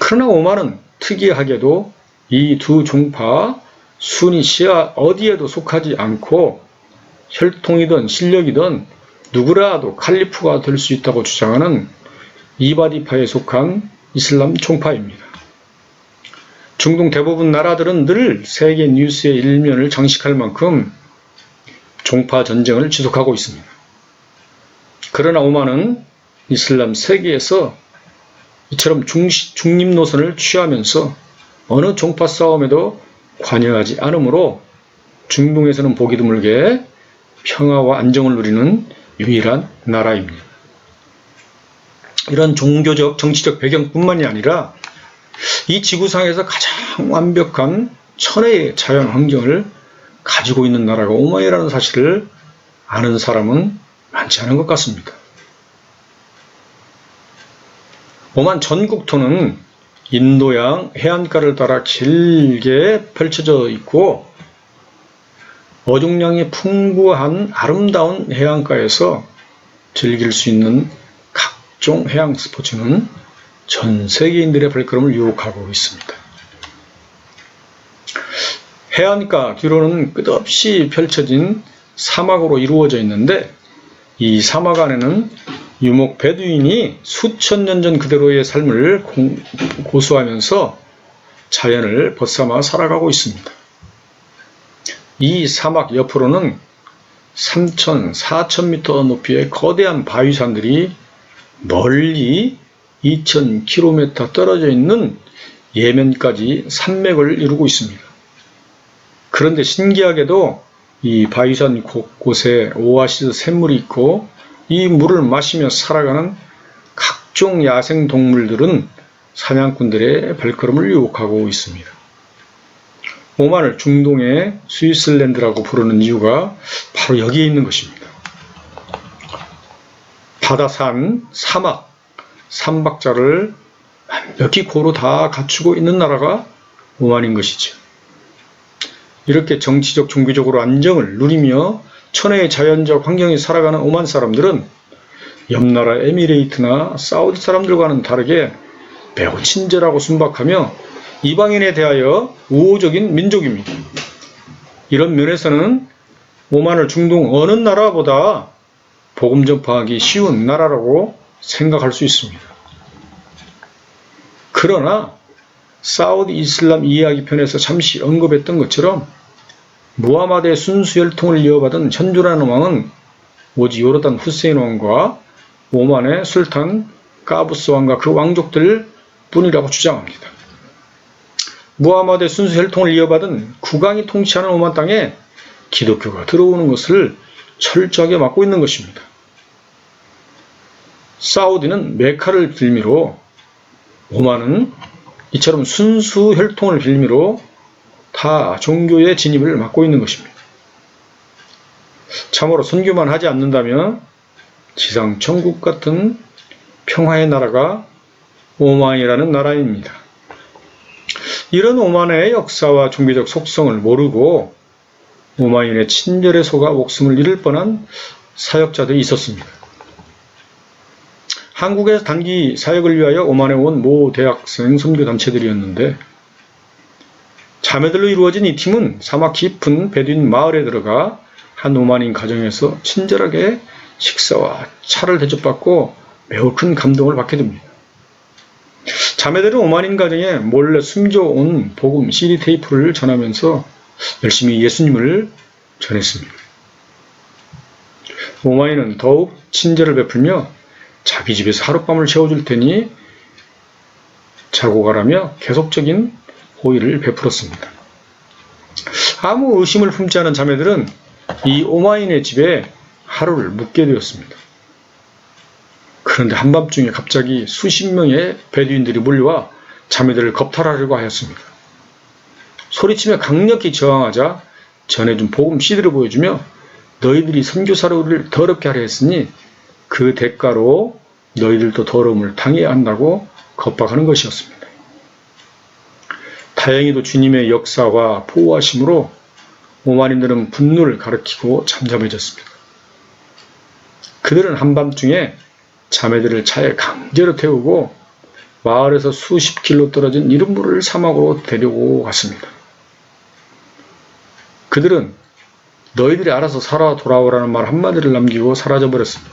그러나 오만은 특이하게도 이 두 종파 순위 시야 어디에도 속하지 않고 혈통이든 실력이든 누구라도 칼리프가 될 수 있다고 주장하는 이바디파에 속한 이슬람 종파입니다. 중동 대부분 나라들은 늘 세계 뉴스의 일면을 장식할 만큼 종파 전쟁을 지속하고 있습니다. 그러나 오만은 이슬람 세계에서 이처럼 중립 노선을 취하면서 어느 종파 싸움에도 관여하지 않으므로 중동에서는 보기 드물게 평화와 안정을 누리는 유일한 나라입니다. 이런 종교적, 정치적 배경뿐만이 아니라 이 지구상에서 가장 완벽한 천혜의 자연 환경을 가지고 있는 나라가 오만이라는 사실을 아는 사람은 많지 않은 것 같습니다. 오만 전국토는 인도양 해안가를 따라 길게 펼쳐져 있고 어종량이 풍부한 아름다운 해안가에서 즐길 수 있는 각종 해양 스포츠는 전 세계인들의 발걸음을 유혹하고 있습니다. 해안가 뒤로는 끝없이 펼쳐진 사막으로 이루어져 있는데 이 사막 안에는 유목 베두인이 수천 년 전 그대로의 삶을 고수하면서 자연을 벗삼아 살아가고 있습니다. 이 사막 옆으로는 3,000, 4,000m 높이의 거대한 바위산들이 멀리 2,000km 떨어져 있는 예멘까지 산맥을 이루고 있습니다. 그런데 신기하게도 이 바위산 곳곳에 오아시스 샘물이 있고 이 물을 마시며 살아가는 각종 야생 동물들은 사냥꾼들의 발걸음을 유혹하고 있습니다. 오만을 중동의 스위스랜드라고 부르는 이유가 바로 여기에 있는 것입니다. 바다산, 사막, 삼박자를 완벽히 고루 다 갖추고 있는 나라가 오만인 것이죠. 이렇게 정치적, 종교적으로 안정을 누리며 천혜의 자연적 환경에 살아가는 오만 사람들은 옆나라 에미레이트나 사우디 사람들과는 다르게 매우 친절하고 순박하며 이방인에 대하여 우호적인 민족입니다. 이런 면에서는 오만을 중동 어느 나라보다 복음 전파하기 쉬운 나라라고 생각할 수 있습니다. 그러나 사우디 이슬람 이야기 편에서 잠시 언급했던 것처럼 무하마드의 순수 혈통을 이어받은 현존하는 왕은 오직 요르단 후세인 왕과 오만의 술탄 까부스 왕과 그 왕족들 뿐이라고 주장합니다. 무하마드의 순수 혈통을 이어받은 국왕이 통치하는 오만 땅에 기독교가 들어오는 것을 철저하게 막고 있는 것입니다. 사우디는 메카를 빌미로, 오만은 이처럼 순수 혈통을 빌미로 타 종교의 진입을 막고 있는 것입니다. 참으로 선교만 하지 않는다면 지상 천국 같은 평화의 나라가 오만이라는 나라입니다. 이런 오만의 역사와 종교적 속성을 모르고 오만인의 친절에 속아 목숨을 잃을 뻔한 사역자들이 있었습니다. 한국에서 단기 사역을 위하여 오만에 온 모 대학생 선교단체들이었는데 자매들로 이루어진 이 팀은 사막 깊은 베두인 마을에 들어가 한 오만인 가정에서 친절하게 식사와 차를 대접받고 매우 큰 감동을 받게 됩니다. 자매들은 오만인 가정에 몰래 숨겨온 복음 CD 테이프를 전하면서 열심히 예수님을 전했습니다. 오만인은 더욱 친절을 베풀며 자기 집에서 하룻밤을 채워줄 테니 자고 가라며 계속적인 호의를 베풀었습니다. 아무 의심을 품지 않은 자매들은 이 오만인의 집에 하루를 묵게 되었습니다. 그런데 한밤중에 갑자기 수십 명의 베두인들이 몰려와 자매들을 겁탈하려고 하였습니다. 소리치며 강력히 저항하자 전해준 복음 CD를 보여주며 너희들이 선교사로 우리를 더럽게 하려 했으니 그 대가로 너희들도 더러움을 당해야 한다고 겁박하는 것이었습니다. 다행히도 주님의 역사와 보호하심으로 오만인들은 분노를 가리키고 잠잠해졌습니다. 그들은 한밤중에 자매들을 차에 강제로 태우고 마을에서 수십 킬로 떨어진 이름 모를 사막으로 데리고 갔습니다. 그들은 너희들이 알아서 살아 돌아오라는 말 한마디를 남기고 사라져버렸습니다.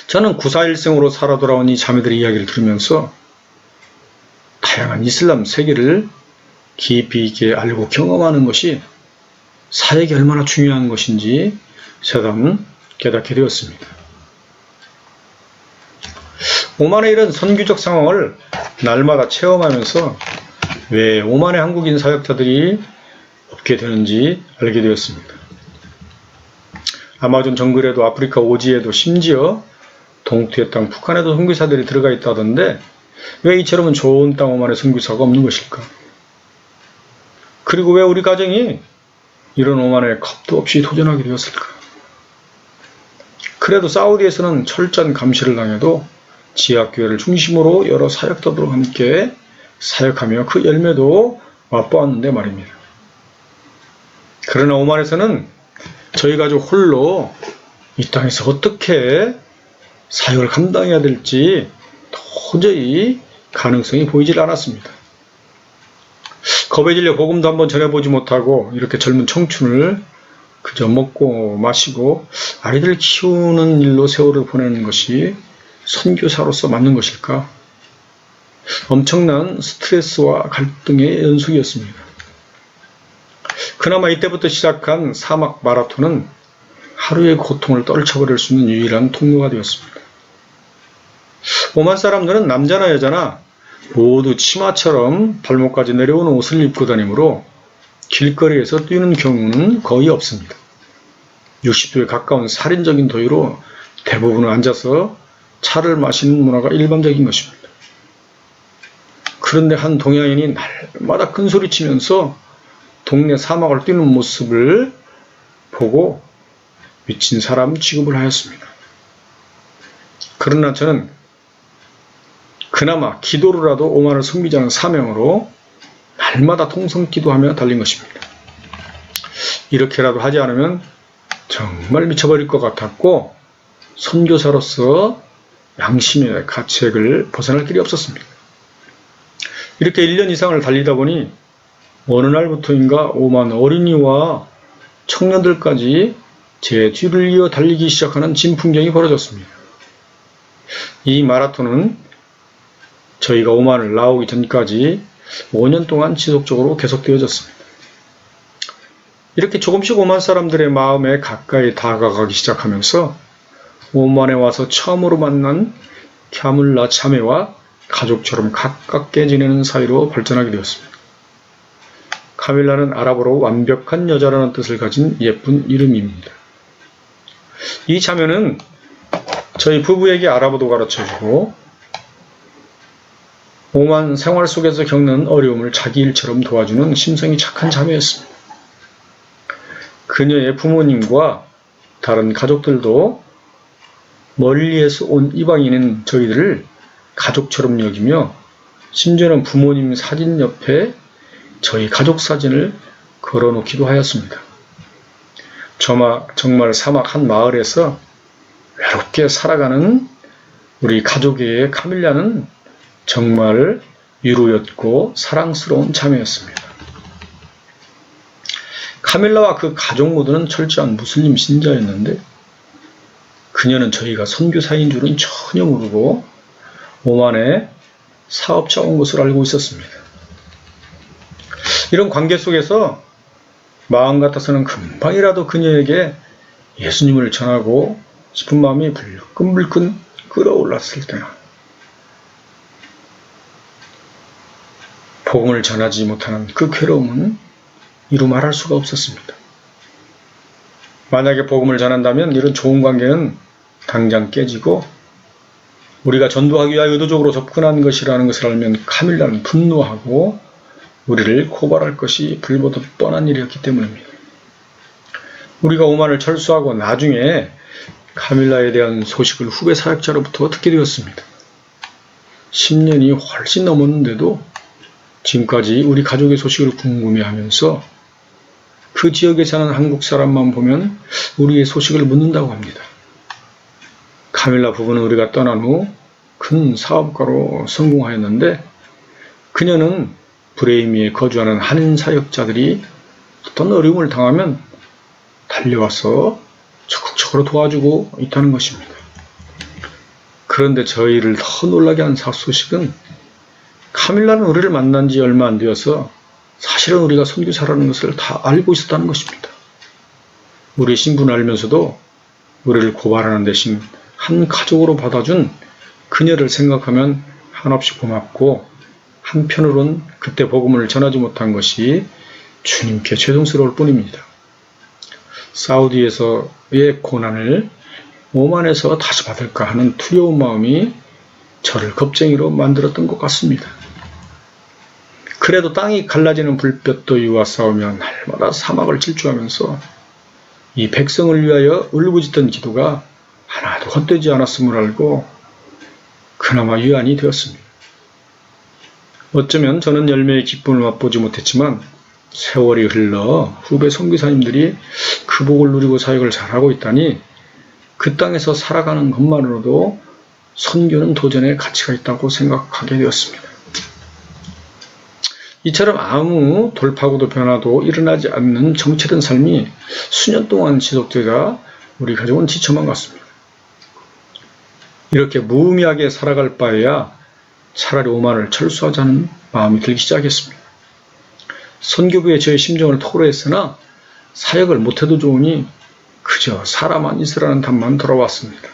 저는 941생으로 살아 돌아온 이 자매들의 이야기를 들으면서 다양한 이슬람 세계를 깊이 있게 알고 경험하는 것이 사역이 얼마나 중요한 것인지 새삼 깨닫게 되었습니다. 오만의 이런 선교적 상황을 날마다 체험하면서 왜 오만의 한국인 사역자들이 없게 되는지 알게 되었습니다. 아마존 정글에도 아프리카 오지에도 심지어 동투의 땅 북한에도 선교사들이 들어가 있다던데 왜 이처럼 좋은 땅 오만의 선교사가 없는 것일까? 그리고 왜 우리 가정이 이런 오만에 겁도 없이 도전하게 되었을까? 그래도 사우디에서는 철저한 감시를 당해도 지하교회를 중심으로 여러 사역자들과 함께 사역하며 그 열매도 맛보았는데 말입니다. 그러나 오만에서는 저희 가족 홀로 이 땅에서 어떻게 사역을 감당해야 될지 도저히 가능성이 보이질 않았습니다. 겁에 질려 복음도 한번 전해보지 못하고 이렇게 젊은 청춘을 그저 먹고 마시고 아이들 키우는 일로 세월을 보내는 것이 선교사로서 맞는 것일까? 엄청난 스트레스와 갈등의 연속이었습니다. 그나마 이때부터 시작한 사막 마라톤은 하루의 고통을 떨쳐버릴 수 있는 유일한 통로가 되었습니다. 오만 사람들은 남자나 여자나 모두 치마처럼 발목까지 내려오는 옷을 입고 다니므로 길거리에서 뛰는 경우는 거의 없습니다. 60도에 가까운 살인적인 더위로 대부분은 앉아서 차를 마시는 문화가 일반적인 것입니다. 그런데 한 동양인이 날마다 큰소리치면서 동네 사막을 뛰는 모습을 보고 미친 사람 취급을 하였습니다. 그러나 저는 그나마 기도로라도 오만을 섬기자는 사명으로 날마다 통성기도하며 달린 것입니다. 이렇게라도 하지 않으면 정말 미쳐버릴 것 같았고 선교사로서 양심의 가책을 벗어날 길이 없었습니다. 이렇게 1년 이상을 달리다 보니 어느 날부터인가 오만 어린이와 청년들까지 제 뒤를 이어 달리기 시작하는 진풍경이 벌어졌습니다. 이 마라톤은 저희가 오만을 나오기 전까지 5년 동안 지속적으로 계속되어졌습니다. 이렇게 조금씩 오만 사람들의 마음에 가까이 다가가기 시작하면서 오만에 와서 처음으로 만난 캬물라 자매와 가족처럼 가깝게 지내는 사이로 발전하게 되었습니다. 카밀라는 아랍어로 완벽한 여자라는 뜻을 가진 예쁜 이름입니다. 이 자매는 저희 부부에게 아랍어도 가르쳐주고 오만 생활 속에서 겪는 어려움을 자기 일처럼 도와주는 심성이 착한 자매였습니다. 그녀의 부모님과 다른 가족들도 멀리에서 온 이방인인 저희들을 가족처럼 여기며 심지어는 부모님 사진 옆에 저희 가족 사진을 걸어놓기도 하였습니다. 정말 사막 한 마을에서 외롭게 살아가는 우리 가족의 카밀라는 정말 위로였고 사랑스러운 자매였습니다. 카밀라와 그 가족 모두는 철저한 무슬림 신자였는데 그녀는 저희가 선교사인 줄은 전혀 모르고 오만에 사업자 온 것을 알고 있었습니다. 이런 관계 속에서 마음 같아서는 금방이라도 그녀에게 예수님을 전하고 싶은 마음이 불끈불끈 끓어올랐을 때나 복음을 전하지 못하는 그 괴로움은 이루 말할 수가 없었습니다. 만약에 복음을 전한다면 이런 좋은 관계는 당장 깨지고 우리가 전도하기 위하여 의도적으로 접근한 것이라는 것을 알면 카밀라는 분노하고 우리를 고발할 것이 불보듯 뻔한 일이었기 때문입니다. 우리가 오만을 철수하고 나중에 카밀라에 대한 소식을 후배 사역자로부터 듣게 되었습니다. 10년이 훨씬 넘었는데도 지금까지 우리 가족의 소식을 궁금해하면서 그 지역에 사는 한국 사람만 보면 우리의 소식을 묻는다고 합니다. 카밀라 부부는 우리가 떠난 후 큰 사업가로 성공하였는데 그녀는 브레이미에 거주하는 한인 사역자들이 어떤 어려움을 당하면 달려와서 적극적으로 도와주고 있다는 것입니다. 그런데 저희를 더 놀라게 한 소식은 카밀라는 우리를 만난 지 얼마 안 되어서 사실은 우리가 선교사라는 것을 다 알고 있었다는 것입니다. 우리 신분을 알면서도 우리를 고발하는 대신 한 가족으로 받아준 그녀를 생각하면 한없이 고맙고 한편으론 그때 복음을 전하지 못한 것이 주님께 죄송스러울 뿐입니다. 사우디에서의 고난을 오만에서 다시 받을까 하는 두려운 마음이 저를 겁쟁이로 만들었던 것 같습니다. 그래도 땅이 갈라지는 불볕더위와 싸우며 날마다 사막을 질주하면서 이 백성을 위하여 울부짖던 기도가 하나도 헛되지 않았음을 알고 그나마 위안이 되었습니다. 어쩌면 저는 열매의 기쁨을 맛보지 못했지만 세월이 흘러 후배 선교사님들이 그 복을 누리고 사역을 잘하고 있다니 그 땅에서 살아가는 것만으로도 선교는 도전의 가치가 있다고 생각하게 되었습니다. 이처럼 아무 돌파구도 변화도 일어나지 않는 정체된 삶이 수년 동안 지속되자 우리 가족은 지쳐만 갔습니다. 이렇게 무의미하게 살아갈 바에야 차라리 오만을 철수하자는 마음이 들기 시작했습니다. 선교부에 저의 심정을 토로했으나 사역을 못해도 좋으니 그저 살아만 있으라는 답만 돌아왔습니다.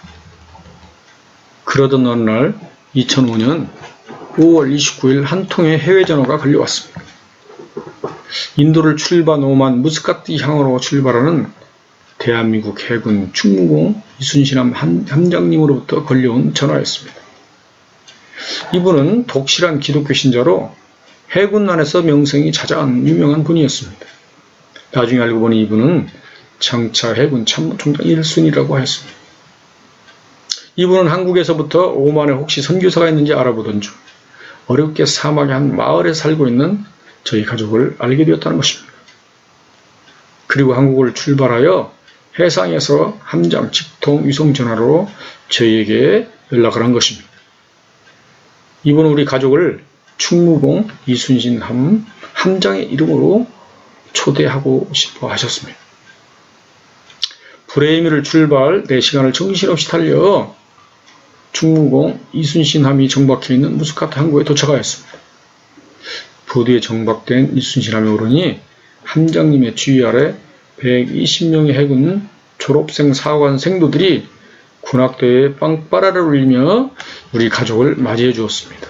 그러던 어느 날 2005년 5월 29일 한 통의 해외 전화가 걸려왔습니다. 인도를 출발 오만 무스카트 향으로 출발하는 대한민국 해군 충무공 이순신함 함장님으로부터 걸려온 전화였습니다. 이분은 독실한 기독교 신자로 해군 안에서 명성이 자자한 유명한 분이었습니다. 나중에 알고 보니 이분은 장차 해군 참모총장 1순위라고 하였습니다. 이분은 한국에서부터 오만에 혹시 선교사가 있는지 알아보던 중 어렵게 사막의 한 마을에 살고 있는 저희 가족을 알게 되었다는 것입니다. 그리고 한국을 출발하여 해상에서 함장 직통 위성 전화로 저희에게 연락을 한 것입니다. 이분은 우리 가족을 충무공 이순신 함장의 이름으로 초대하고 싶어 하셨습니다. 브레이미를 출발 4시간을 정신없이 달려 충무공 이순신함이 정박해 있는 무스카트 항구에 도착하였습니다. 부두에 정박된 이순신함에 오르니 함장님의 지휘 아래 120명의 해군 졸업생 사관 생도들이 군악대에 빵빠라를 울리며 우리 가족을 맞이해 주었습니다.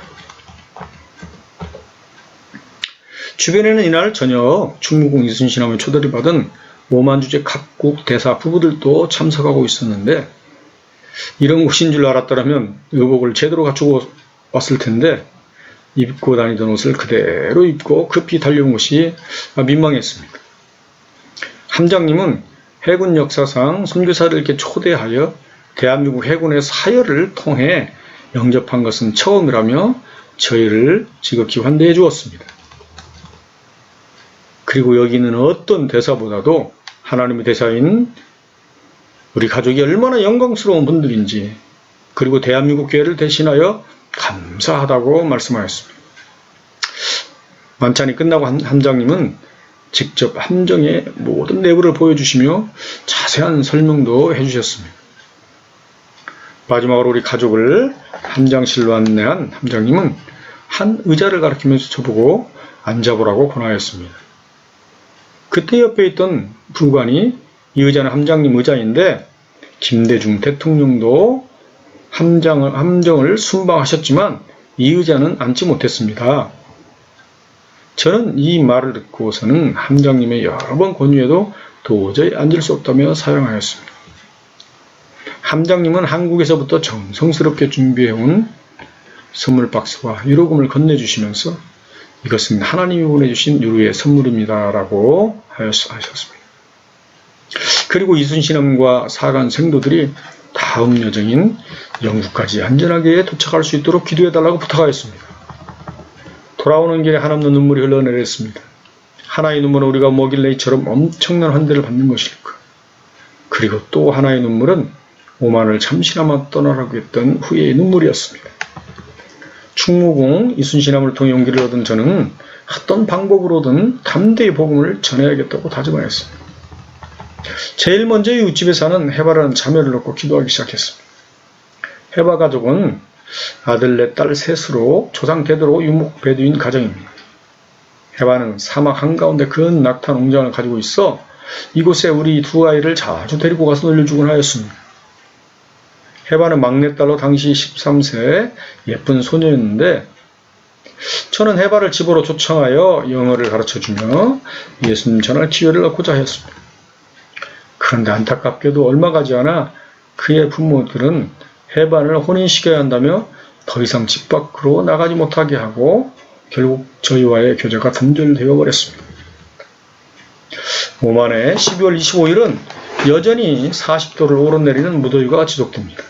주변에는 이날 저녁 충무공 이순신함의 초대를 받은 오만주재 각국 대사 부부들도 참석하고 있었는데 이런 곳인 줄 알았더라면 의복을 제대로 갖추고 왔을 텐데 입고 다니던 옷을 그대로 입고 급히 달려온 것이 민망했습니다. 함장님은 해군 역사상 선교사를 이렇게 초대하여 대한민국 해군의 사열을 통해 영접한 것은 처음이라며 저희를 지극히 환대해 주었습니다. 그리고 여기 있는 어떤 대사보다도 하나님의 대사인 우리 가족이 얼마나 영광스러운 분들인지 그리고 대한민국 교회를 대신하여 감사하다고 말씀하였습니다. 만찬이 끝나고 함장님은 직접 함정의 모든 내부를 보여주시며 자세한 설명도 해주셨습니다. 마지막으로 우리 가족을 함장실로 안내한 함장님은 한 의자를 가리키면서 저보고 앉아보라고 권하였습니다. 그때 옆에 있던 부관이 이 의자는 함장님 의자인데 김대중 대통령도 함정을 순방하셨지만 이 의자는 앉지 못했습니다. 저는 이 말을 듣고서는 함장님의 여러 번 권유해도 도저히 앉을 수 없다며 사양하였습니다. 함장님은 한국에서부터 정성스럽게 준비해온 선물 박스와 유로금을 건네주시면서 이것은 하나님이 보내주신 유로의 선물입니다 라고 하셨습니다. 그리고 이순신함과 사관 생도들이 다음 여정인 영국까지 안전하게 도착할 수 있도록 기도해달라고 부탁하였습니다. 돌아오는 길에 한없는 눈물이 흘러내렸습니다. 하나의 눈물은 우리가 뭐길래 이처럼 엄청난 환대를 받는 것일까? 그리고 또 하나의 눈물은 오만을 잠시나마 떠나라고 했던 후회의 눈물이었습니다. 충무공 이순신함을 통해 용기를 얻은 저는 어떤 방법으로든 담대히 복음을 전해야겠다고 다짐하였습니다. 제일 먼저 이웃집에 사는 해바라는 자매를 놓고 기도하기 시작했습니다. 해바 가족은 아들 4, 딸 3으로 조상 대대로 유목 베두인 가정입니다. 해바는 사막 한가운데 큰 낙타 농장을 가지고 있어 이곳에 우리 2 아이를 자주 데리고 가서 놀려주곤 하였습니다. 해바는 막내딸로 당시 13세 예쁜 소녀였는데 저는 해바를 집으로 초청하여 영어를 가르쳐주며 예수님 전할 기회를 얻고자 하였습니다. 그런데 안타깝게도 얼마 가지 않아 그의 부모들은 해바를 혼인시켜야 한다며 더 이상 집 밖으로 나가지 못하게 하고 결국 저희와의 교제가 단절되어 버렸습니다. 오만해 12월 25일은 여전히 40도를 오르내리는 무더위가 지속됩니다.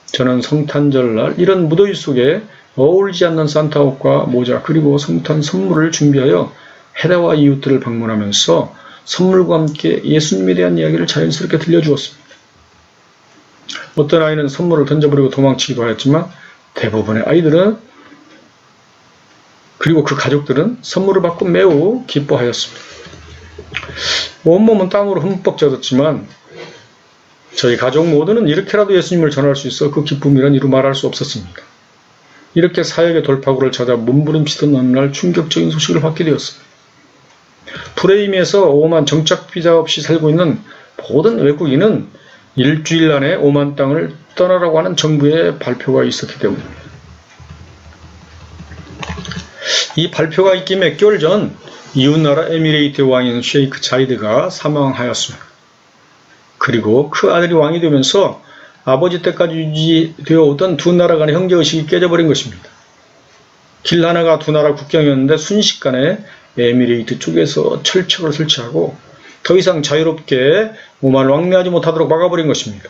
저는 성탄절날 이런 무더위 속에 어울리지 않는 산타옷과 모자 그리고 성탄 선물을 준비하여 해다와 이웃들을 방문하면서 선물과 함께 예수님에 대한 이야기를 자연스럽게 들려주었습니다. 어떤 아이는 선물을 던져버리고 도망치기도 하였지만 대부분의 아이들은 그리고 그 가족들은 선물을 받고 매우 기뻐하였습니다. 온몸은 땀으로 흠뻑 젖었지만 저희 가족 모두는 이렇게라도 예수님을 전할 수 있어 그 기쁨이란 이루 말할 수 없었습니다. 이렇게 사역의 돌파구를 찾아 몸부림치던 어느 날 충격적인 소식을 받게 되었습니다. 프레임에서 오만 정착 비자 없이 살고 있는 모든 외국인은 일주일 안에 오만 땅을 떠나라고 하는 정부의 발표가 있었기 때문입니다. 이 발표가 있기 몇 개월 전 이웃나라 에미레이트 왕인 셰이크 자이드가 사망하였습니다. 그리고 그 아들이 왕이 되면서 아버지 때까지 유지되어 오던 2 나라 간의 형제의식이 깨져버린 것입니다. 길 하나가 2 나라 국경이었는데 순식간에 에미레이트 쪽에서 철책을 설치하고 더 이상 자유롭게 오만을 왕래하지 못하도록 막아버린 것입니다.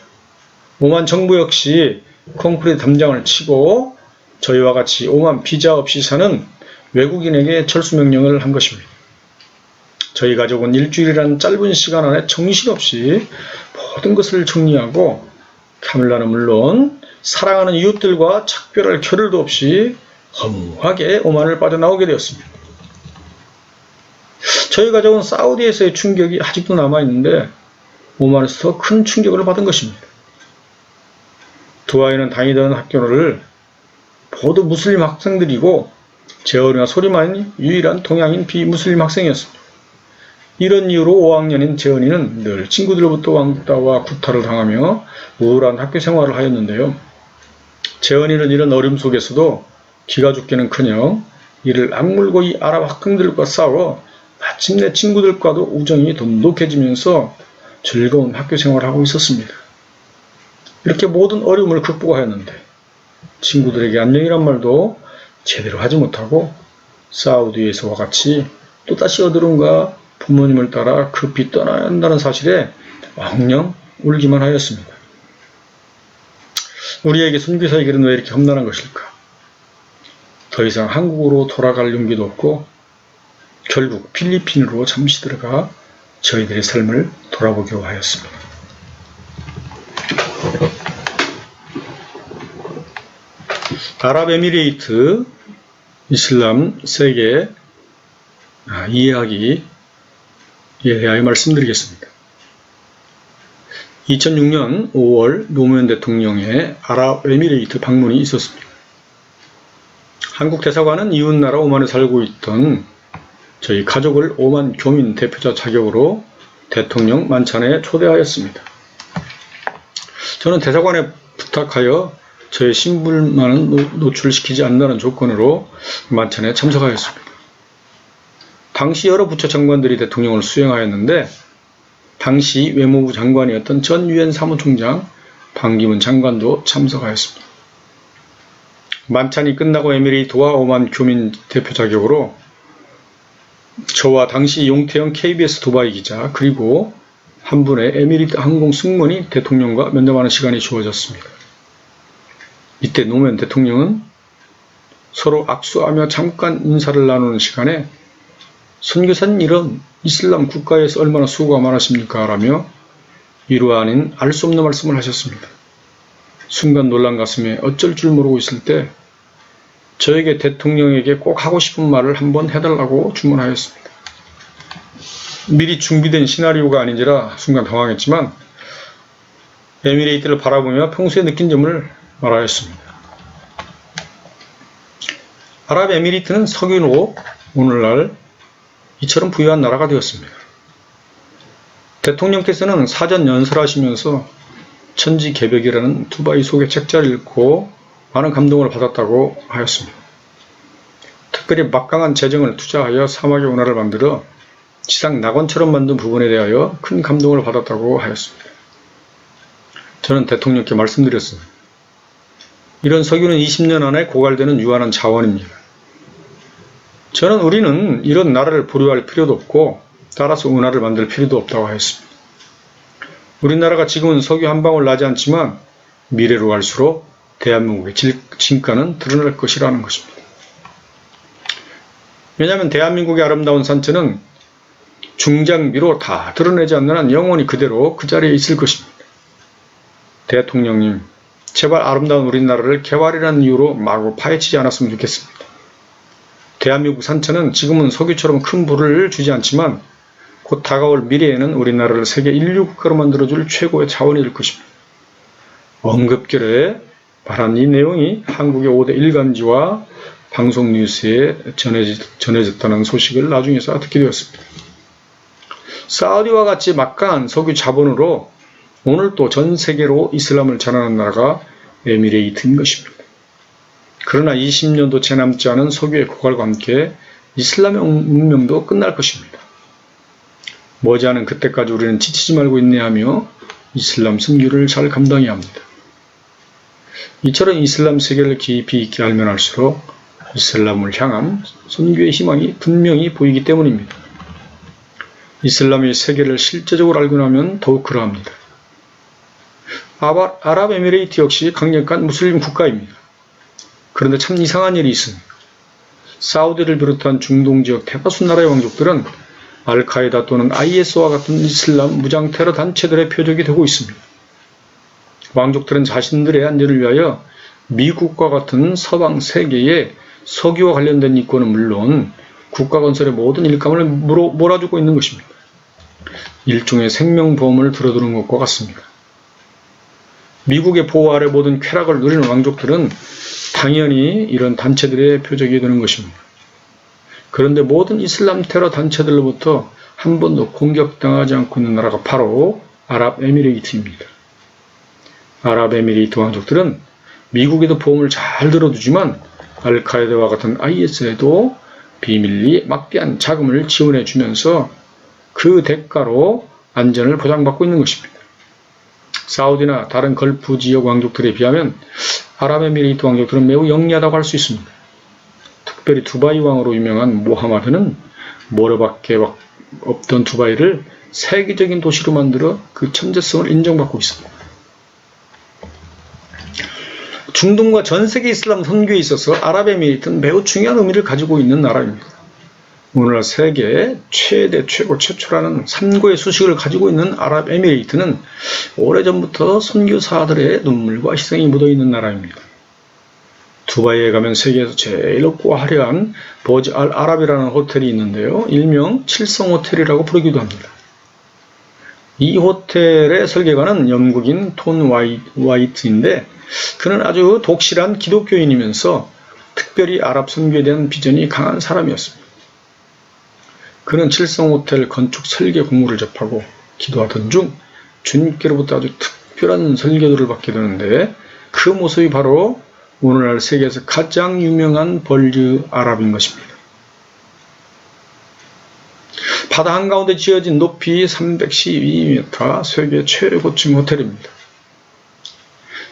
오만 정부 역시 콘크리트 담장을 치고 저희와 같이 오만 비자 없이 사는 외국인에게 철수명령을 한 것입니다. 저희 가족은 일주일이라는 짧은 시간 안에 정신없이 모든 것을 정리하고 카밀라는 물론 사랑하는 이웃들과 작별할 겨를도 없이 허무하게 오만을 빠져나오게 되었습니다. 저희 가족은 사우디에서의 충격이 아직도 남아있는데 오만에서 더 큰 충격을 받은 것입니다. 2 아이는 다니던 학교를 모두 무슬림 학생들이고 재원이와 소리만이 유일한 동양인 비무슬림 학생이었습니다. 이런 이유로 5학년인 재원이는 늘 친구들로부터 왕따와 구타를 당하며 우울한 학교 생활을 하였는데요. 재원이는 이런 어려움 속에서도 기가 죽기는커녕 이를 악물고 이 아랍 학생들과 싸워 마침내 친구들과도 우정이 돈독해지면서 즐거운 학교 생활을 하고 있었습니다. 이렇게 모든 어려움을 극복하였는데 친구들에게 안녕이란 말도 제대로 하지 못하고 사우디에서와 같이 또다시 어디론가 부모님을 따라 급히 떠나야 한다는 사실에 왕령 울기만 하였습니다. 우리에게 선교사의 길은 왜 이렇게 험난한 것일까? 더 이상 한국으로 돌아갈 용기도 없고 결국 필리핀으로 잠시 들어가 저희들의 삶을 돌아보기로 하였습니다. 아랍에미레이트 이슬람 세계 이해하기에 대하여 말씀드리겠습니다. 2006년 5월 노무현 대통령의 아랍에미레이트 방문이 있었습니다. 한국 대사관은 이웃나라 오만에 살고 있던 저희 가족을 오만 교민 대표자 자격으로 대통령 만찬에 초대하였습니다. 저는 대사관에 부탁하여 저의 신분만은 노출시키지 않는다는 조건으로 만찬에 참석하였습니다. 당시 여러 부처 장관들이 대통령을 수행하였는데 당시 외무부 장관이었던 전 유엔 사무총장 반기문 장관도 참석하였습니다. 만찬이 끝나고 에미레이트와 오만 교민 대표 자격으로 저와 당시 용태영 KBS 두바이 기자 그리고 한 분의 에미레이트 항공 승무원이 대통령과 면담하는 시간이 주어졌습니다. 이때 노무현 대통령은 서로 악수하며 잠깐 인사를 나누는 시간에 선교사님 이런 이슬람 국가에서 얼마나 수고가 많으십니까? 라며 이루 아닌 알 수 없는 말씀을 하셨습니다. 순간 놀란 가슴에 어쩔 줄 모르고 있을 때 저에게 대통령에게 꼭 하고 싶은 말을 한번 해달라고 주문하였습니다. 미리 준비된 시나리오가 아닌지라 순간 당황했지만 에미레이트를 바라보며 평소에 느낀 점을 말하였습니다. 아랍에미리트는 석유로 오늘날 이처럼 부유한 나라가 되었습니다. 대통령께서는 사전 연설하시면서 천지개벽이라는 두바이 소개 책자를 읽고 많은 감동을 받았다고 하였습니다. 특별히 막강한 재정을 투자하여 사막의 운하를 만들어 지상 낙원처럼 만든 부분에 대하여 큰 감동을 받았다고 하였습니다. 저는 대통령께 말씀드렸습니다. 이런 석유는 20년 안에 고갈되는 유한한 자원입니다. 우리는 이런 나라를 보류할 필요도 없고 따라서 운하를 만들 필요도 없다고 하였습니다. 우리나라가 지금은 석유 한 방울 나지 않지만 미래로 갈수록 대한민국의 진가는 드러날 것이라는 것입니다. 왜냐하면 대한민국의 아름다운 산천은 중장비로 다 드러내지 않는 한 영원히 그대로 그 자리에 있을 것입니다. 대통령님, 제발 아름다운 우리나라를 개발이라는 이유로 마구 파헤치지 않았으면 좋겠습니다. 대한민국 산천은 지금은 석유처럼 큰 부를 주지 않지만 곧 다가올 미래에는 우리나라를 세계 인류 국가로 만들어줄 최고의 자원이 될 것입니다. 언급결에 말한 이 내용이 한국의 5대 일간지와 방송 뉴스에 전해졌다는 소식을 나중에서 듣게 되었습니다. 사우디와 같이 막강한 석유 자본으로 오늘 또 전 세계로 이슬람을 전하는 나라가 에미레이트인 것입니다. 그러나 20년도 채 남지 않은 석유의 고갈과 함께 이슬람의 운명도 끝날 것입니다. 머지않은 그때까지 우리는 지치지 말고 인내하며 이슬람 선교를 잘 감당해야 합니다. 이처럼 이슬람 세계를 깊이 있게 알면 알수록 이슬람을 향한 선교의 희망이 분명히 보이기 때문입니다. 이슬람의 세계를 실제적으로 알고 나면 더욱 그러합니다. 아랍에미레이트 역시 강력한 무슬림 국가입니다. 그런데 참 이상한 일이 있습니다. 사우디를 비롯한 중동 지역 대다수 나라의 왕족들은 알카에다 또는 IS와 같은 이슬람 무장 테러 단체들의 표적이 되고 있습니다. 왕족들은 자신들의 안전을 위하여 미국과 같은 서방 세계에 석유와 관련된 이권은 물론 국가 건설의 모든 일감을 몰아주고 있는 것입니다. 일종의 생명보험을 들어두는 것과 같습니다. 미국의 보호 아래 모든 쾌락을 누리는 왕족들은 당연히 이런 단체들의 표적이 되는 것입니다. 그런데 모든 이슬람 테러 단체들로부터 한 번도 공격당하지 않고 있는 나라가 바로 아랍에미레이트입니다. 아랍에미레이트 왕족들은 미국에도 보험을 잘 들어두지만 알카에다와 같은 IS에도 비밀리 막대한 자금을 지원해 주면서 그 대가로 안전을 보장받고 있는 것입니다. 사우디나 다른 걸프 지역 왕족들에 비하면 아랍에미레이트 왕족들은 매우 영리하다고 할 수 있습니다. 특별히 두바이 왕으로 유명한 모하마드는 모래밖에 없던 두바이를 세계적인 도시로 만들어 그 천재성을 인정받고 있습니다. 중동과 전 세계 이슬람 선교에 있어서 아랍에미레이트는 매우 중요한 의미를 가지고 있는 나라입니다. 오늘날 세계 최초라는 3고의 수식을 가지고 있는 아랍에미레이트는 오래전부터 선교사들의 눈물과 희생이 묻어있는 나라입니다. 두바이에 가면 세계에서 제일 높고 화려한 버즈 알 아랍이라는 호텔이 있는데요. 일명 칠성호텔이라고 부르기도 합니다. 이 호텔의 설계가는 영국인 톤 와이트인데 그는 아주 독실한 기독교인이면서 특별히 아랍 선교에 대한 비전이 강한 사람이었습니다. 그는 칠성호텔 건축 설계 공모를 접하고 기도하던 중 주님께로부터 아주 특별한 설계도를 받게 되는데 그 모습이 바로 오늘날 세계에서 가장 유명한 버즈 아랍인 것입니다. 바다 한가운데 지어진 높이 312m 세계 최고층 호텔입니다.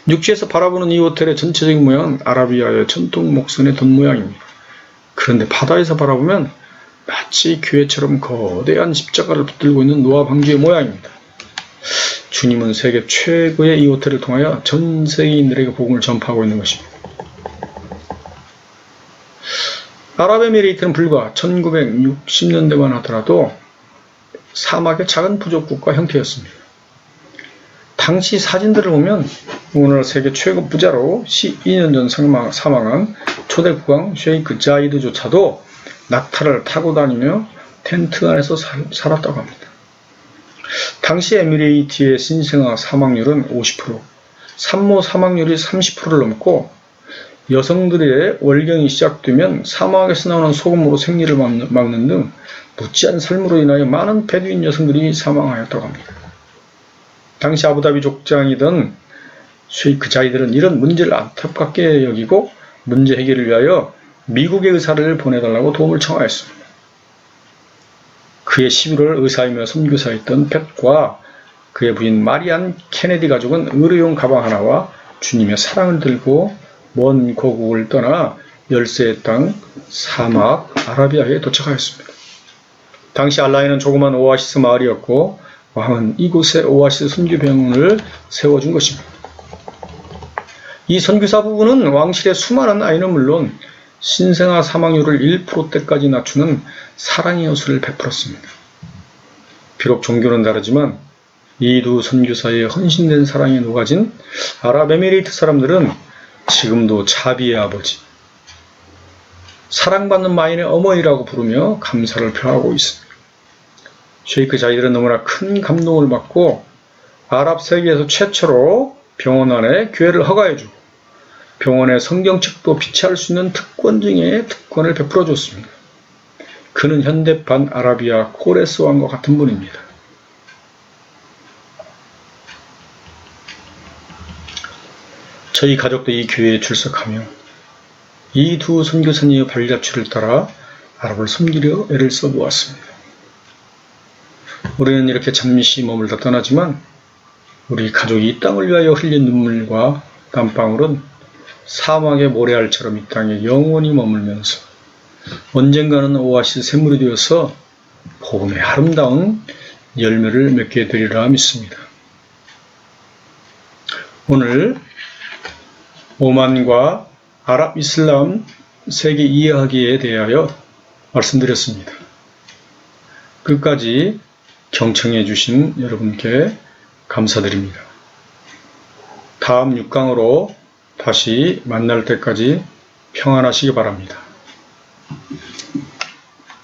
육지에서 바라보는 이 호텔의 전체적인 모양은 아라비아의 전통 목선의 돈 모양입니다. 그런데 바다에서 바라보면 마치 교회처럼 거대한 십자가를 붙들고 있는 노아 방주의 모양입니다. 주님은 세계 최고의 이 호텔을 통하여 전 세계인들에게 복음을 전파하고 있는 것입니다. 아랍에미레이트는 불과 1960년대만 하더라도 사막의 작은 부족국가 형태였습니다. 당시 사진들을 보면 오늘날 세계 최고 부자로 12년 전 사망한 초대 국왕 셰이크 자이드조차도 낙타를 타고 다니며 텐트 안에서 살았다고 합니다. 당시 에미레이트의 신생아 사망률은 50%, 산모 사망률이 30%를 넘고 여성들의 월경이 시작되면 사막에서 나오는 소금으로 생리를 막는 등 묻지않은 삶으로 인하여 많은 베두인 여성들이 사망하였다고 합니다. 당시 아부다비 족장이던 셰이크 자이드는 이런 문제를 안타깝게 여기고 문제 해결을 위하여 미국의 의사를 보내달라고 도움을 청하였습니다. 그해 11월 의사이며 선교사였던 팻과 그의 부인 마리안 케네디 가족은 의료용 가방 하나와 주님의 사랑을 들고 먼 고국을 떠나 열세의 땅 사막 아라비아에 도착하였습니다. 당시 알라이는 조그만 오아시스 마을이었고 왕은 이곳에 오아시스 선교병원을 세워준 것입니다. 이 선교사 부부는 왕실의 수많은 아이는 물론 신생아 사망률을 1%대까지 낮추는 사랑의 호수를 베풀었습니다. 비록 종교는 다르지만 이 두 선교사의 헌신된 사랑에 녹아진 아랍에미레이트 사람들은 지금도 자비의 아버지, 사랑받는 마인의 어머니라고 부르며 감사를 표하고 있습니다. 셰이크 자이드는 너무나 큰 감동을 받고 아랍 세계에서 최초로 병원 안에 교회를 허가해주고 병원의 성경책도 비치할 수 있는 특권 중에 특권을 베풀어 줬습니다. 그는 현대판 아라비아 코레스 왕과 같은 분입니다. 저희 가족도 이 교회에 출석하며 이 두 선교사님의 발자취를 따라 아랍을 섬기려 애를 써보았습니다. 우리는 이렇게 잠시 머물다 떠나지만 우리 가족이 이 땅을 위하여 흘린 눈물과 땀방울은 사막의 모래알처럼 이 땅에 영원히 머물면서 언젠가는 오아시스 샘물이 되어서 복음의 아름다운 열매를 맺게 되리라 믿습니다. 오늘 오만과 아랍 이슬람 세계 이해하기에 대하여 말씀드렸습니다. 끝까지 경청해 주신 여러분께 감사드립니다. 다음 6강으로 다시 만날 때까지 평안하시기 바랍니다.